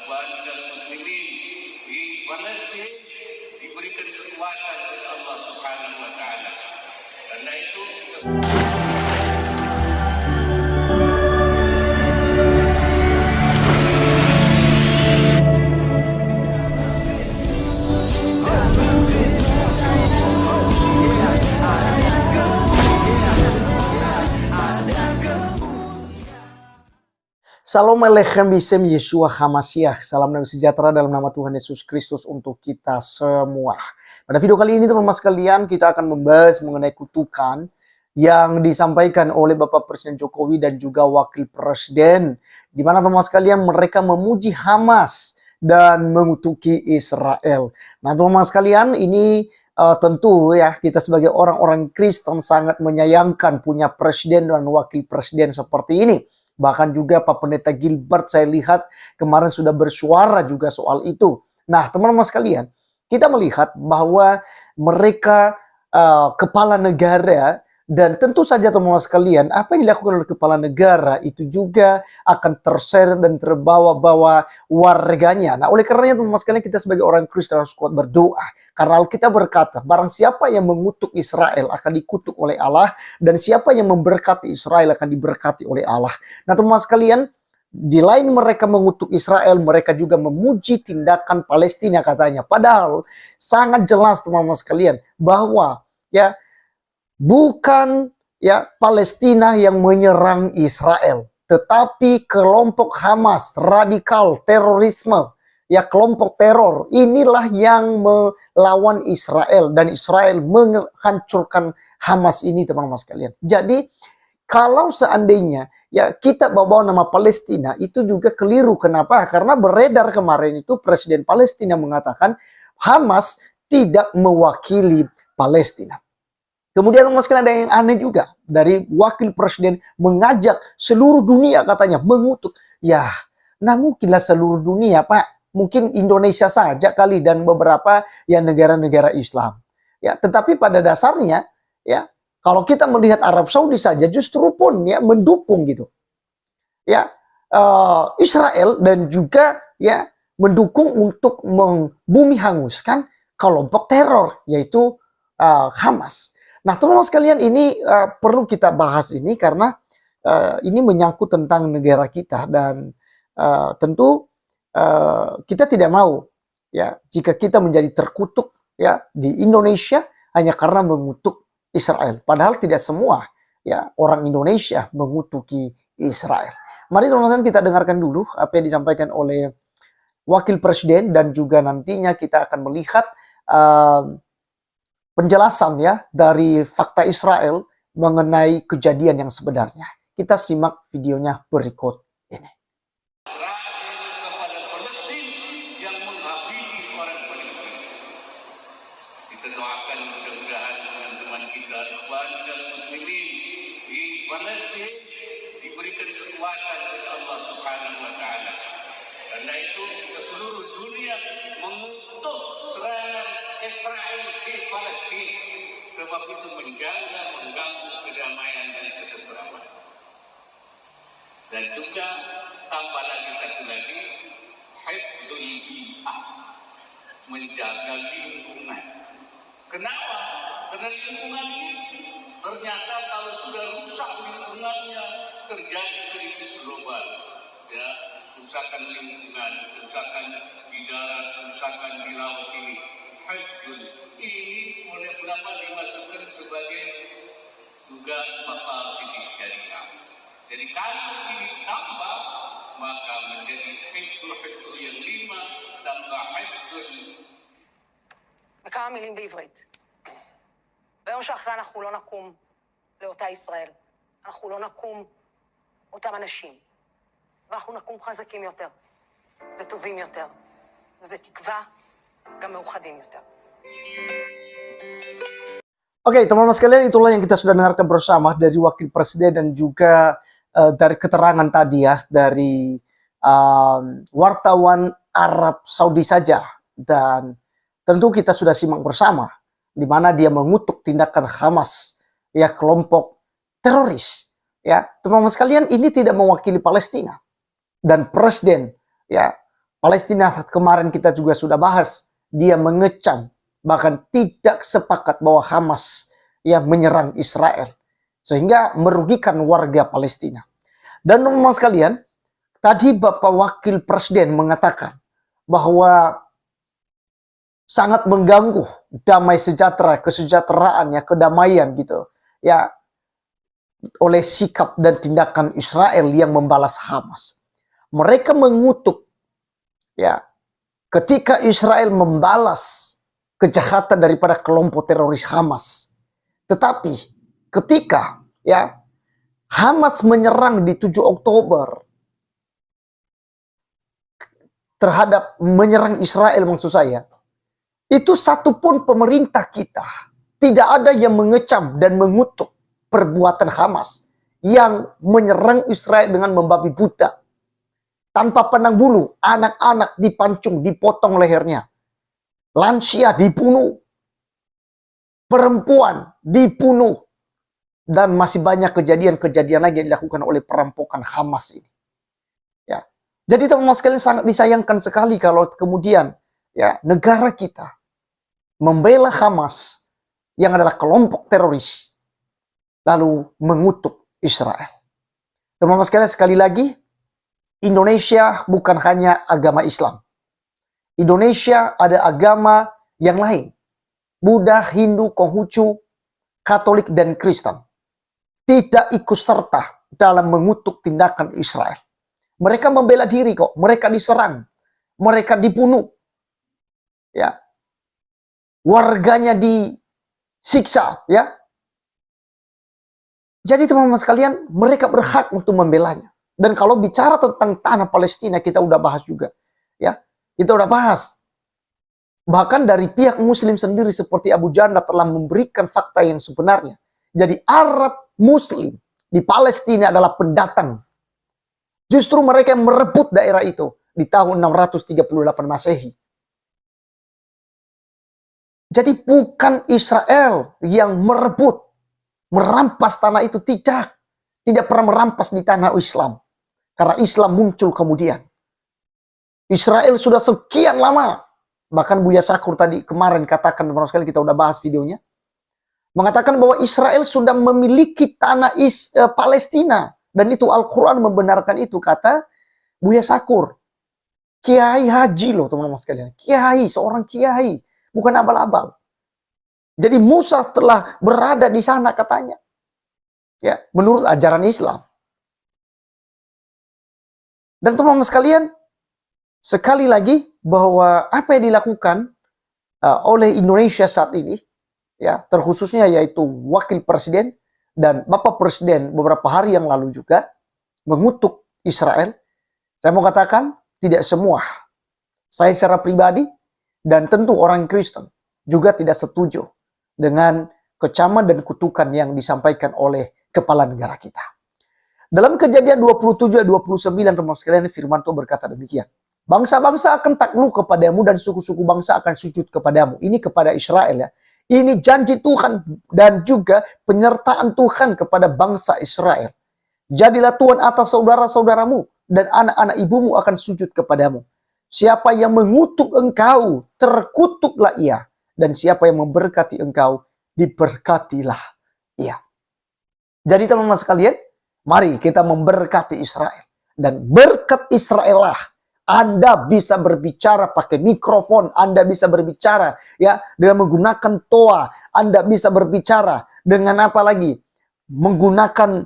ikhwan dan muslimin di Palestina diberikan kekuatan oleh Allah Subhanahu wa taala. Karena itu kita Salam Alechem Bisem Yeshua Hamasiah. Salam damai sejahtera dalam nama Tuhan Yesus Kristus untuk kita semua. Pada video kali ini teman-teman sekalian, kita akan membahas mengenai kutukan yang disampaikan oleh Bapak Presiden Jokowi dan juga Wakil Presiden, di mana teman-teman sekalian mereka memuji Hamas dan mengutuki Israel. Nah teman-teman sekalian, ini tentu ya kita sebagai orang-orang Kristen sangat menyayangkan punya presiden dan wakil presiden seperti ini. Bahkan juga Pak Pendeta Gilbert saya lihat kemarin sudah bersuara juga soal itu. Nah teman-teman sekalian, kita melihat bahwa mereka kepala negara, dan tentu saja teman-teman sekalian, apa yang dilakukan oleh kepala negara itu juga akan terseret dan terbawa-bawa warganya. Nah oleh karenanya teman-teman sekalian, kita sebagai orang Kristen harus kuat berdoa. Karena kita berkata, barang siapa yang mengutuk Israel akan dikutuk oleh Allah, dan siapa yang memberkati Israel akan diberkati oleh Allah. Nah teman-teman sekalian, di lain mereka mengutuk Israel, mereka juga memuji tindakan Palestina katanya. Padahal sangat jelas teman-teman sekalian bahwa ya bukan ya Palestina yang menyerang Israel, tetapi kelompok Hamas, radikal, terorisme, ya kelompok teror inilah yang melawan Israel, dan Israel menghancurkan Hamas ini teman-teman sekalian. Jadi kalau seandainya ya kita bawa nama Palestina, itu juga keliru. Kenapa? Karena beredar kemarin itu Presiden Palestina mengatakan Hamas tidak mewakili Palestina. Kemudian teman-teman sekalian ada yang aneh juga, dari wakil presiden mengajak seluruh dunia katanya mengutuk. Ya, nah mungkinlah seluruh dunia Pak, mungkin Indonesia saja kali dan beberapa ya negara-negara Islam. Ya, tetapi pada dasarnya ya kalau kita melihat Arab Saudi saja justru pun ya mendukung gitu. Ya, Israel dan juga ya mendukung untuk membumi hanguskan kelompok teror yaitu Hamas. Nah teman-teman sekalian, ini perlu kita bahas ini karena ini menyangkut tentang negara kita, dan tentu kita tidak mau ya jika kita menjadi terkutuk ya di Indonesia hanya karena mengutuk Israel. Padahal tidak semua ya orang Indonesia mengutuki Israel. Mari teman-teman kita dengarkan dulu apa yang disampaikan oleh Wakil Presiden, dan juga nantinya kita akan melihat penjelasan ya dari fakta Israel mengenai kejadian yang sebenarnya. Kita simak videonya berikut ini. kepada Palestina yang menghabisi orang Palestina. Kita doakan mudah-mudahan teman-teman kita ikhwan dan muslimin di Palestina diberikan kekuatan oleh Allah Subhanahu wa taala. Karena itu kita seluruh dunia mengutuk serangan Israel di Palestina, sebab itu mengganggu kedamaian dan ketentraman. Dan juga tambah lagi satu lagi, hifdzul bi'ah, menjaga lingkungan. Kenapa? Karena lingkungan itu ternyata kalau sudah rusak lingkungannya terjadi krisis global. Ya, kerusakan lingkungan, kerusakan di darat, kerusakan di laut ini. Hifdzul ini oleh ulama dimasukkan sebagai juga maqasid syariah. Jadi kalau ini ditambah maka menjadi hifdzul yang 5 tambah hifdzul. בכמה מילים בעברית. ביום שאחרי אנחנו לא נקום לאותה ישראל. אנחנו לא נקום אותם אנשים. ואנחנו נקום חזקים יותר, וטובים יותר, ובתקווה גם מאוחדים יותר. Oke, teman-teman sekalian, itulah yang kita sudah dengarkan bersama dari Wakil Presiden dan juga dari keterangan tadi ya dari wartawan Arab Saudi saja, dan tentu kita sudah simak bersama di mana dia mengutuk tindakan Hamas, ya kelompok teroris. Ya, teman-teman sekalian, ini tidak mewakili Palestina, dan presiden ya Palestina kemarin kita juga sudah bahas, dia mengecam, bahkan tidak sepakat bahwa Hamas yang menyerang Israel, sehingga merugikan warga Palestina. Dan teman-teman sekalian, tadi Bapak Wakil Presiden mengatakan bahwa sangat mengganggu damai sejahtera, kesejahteraan, ya, kedamaian gitu, ya, oleh sikap dan tindakan Israel yang membalas Hamas. Mereka mengutuk, ya, ketika Israel membalas kejahatan daripada kelompok teroris Hamas. Tetapi ketika, ya, Hamas menyerang di 7 Oktober terhadap menyerang Israel, maksud saya, itu satupun pemerintah kita tidak ada yang mengecam dan mengutuk perbuatan Hamas yang menyerang Israel dengan membabi buta. Tanpa pandang bulu, anak-anak dipancung, dipotong lehernya. Lansia dibunuh. Perempuan dibunuh. Dan masih banyak kejadian-kejadian lagi yang dilakukan oleh perampokan Hamas ini. Ya. Jadi teman-teman sekalian, sangat disayangkan sekali kalau kemudian, ya, negara kita membela Hamas yang adalah kelompok teroris, lalu mengutuk Israel. Teman-teman sekalian, sekali lagi, Indonesia bukan hanya agama Islam. Indonesia ada agama yang lain. Buddha, Hindu, Konghucu, Katolik, dan Kristen. Tidak ikut serta dalam mengutuk tindakan Israel. Mereka membela diri kok. Mereka diserang. Mereka dibunuh. Ya. Warganya disiksa. Ya. Jadi teman-teman sekalian, mereka berhak untuk membelanya. Dan kalau bicara tentang tanah Palestina, kita udah bahas juga. Ya, kita udah bahas. Bahkan dari pihak Muslim sendiri seperti Abu Janda telah memberikan fakta yang sebenarnya. Jadi Arab Muslim di Palestina adalah pendatang. Justru mereka yang merebut daerah itu di tahun 638 Masehi. Jadi bukan Israel yang merebut, merampas tanah itu, tidak. Tidak pernah merampas di tanah Islam. Karena Islam muncul kemudian. Israel sudah sekian lama. Bahkan Buya Sakur tadi kemarin katakan, beberapa sekali kita udah bahas videonya. Mengatakan bahwa Israel sudah memiliki tanah Palestina. Dan itu Al-Quran membenarkan itu, kata Buya Sakur. Kiai haji loh teman-teman sekalian. Kiai, seorang kiai. Bukan abal-abal. Jadi Musa telah berada di sana katanya. Ya, menurut ajaran Islam. Dan teman-teman sekalian, sekali lagi bahwa apa yang dilakukan oleh Indonesia saat ini, ya, terkhususnya yaitu Wakil Presiden dan Bapak Presiden beberapa hari yang lalu juga mengutuk Israel. Saya mau katakan tidak semua. Saya secara pribadi dan tentu orang Kristen juga tidak setuju dengan kecaman dan kutukan yang disampaikan oleh kepala negara kita. Dalam Kejadian 27 ayat 29, teman-teman sekalian, firman Tuhan berkata demikian. Bangsa-bangsa akan takluk kepadamu dan suku-suku bangsa akan sujud kepadamu. Ini kepada Israel, ya. Ini janji Tuhan dan juga penyertaan Tuhan kepada bangsa Israel. Jadilah Tuhan atas saudara-saudaramu dan anak-anak ibumu akan sujud kepadamu. Siapa yang mengutuk engkau, terkutuklah ia. Dan siapa yang memberkati engkau, diberkatilah ia. Jadi teman-teman sekalian, mari kita memberkati Israel. Dan berkat Israel lah Anda bisa berbicara pakai mikrofon, Anda bisa berbicara, ya, dengan menggunakan toa, Anda bisa berbicara dengan apa lagi? Menggunakan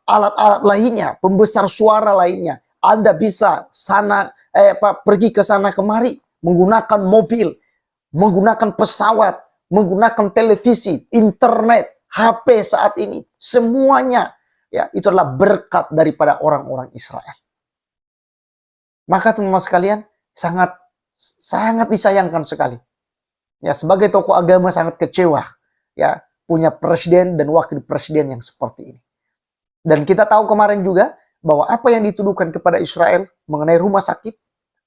alat-alat lainnya, pembesar suara lainnya. Anda bisa pergi ke sana kemari menggunakan mobil, menggunakan pesawat, menggunakan televisi, internet, HP saat ini. Semuanya, ya, itu adalah berkat daripada orang-orang Israel. Maka teman-teman sekalian, sangat disayangkan sekali. Ya, sebagai tokoh agama sangat kecewa, ya, punya presiden dan wakil presiden yang seperti ini. Dan kita tahu kemarin juga bahwa apa yang dituduhkan kepada Israel mengenai rumah sakit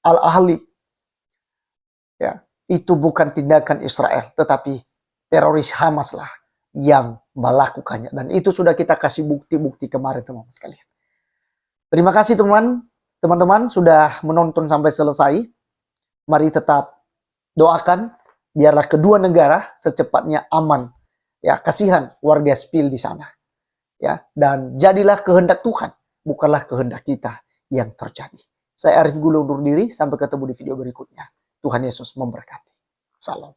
Al-Ahli, ya, itu bukan tindakan Israel, tetapi teroris Hamas lah yang melakukannya. Dan itu sudah kita kasih bukti-bukti kemarin, teman-teman sekalian. Terima kasih teman-teman teman-teman sudah menonton sampai selesai. Mari tetap doakan biarlah kedua negara secepatnya aman. Ya, kasihan warga sipil di sana. Ya, dan jadilah kehendak Tuhan, bukanlah kehendak kita yang terjadi. Saya Arif Gula undur diri, sampai ketemu di video berikutnya. Tuhan Yesus memberkati. Salam.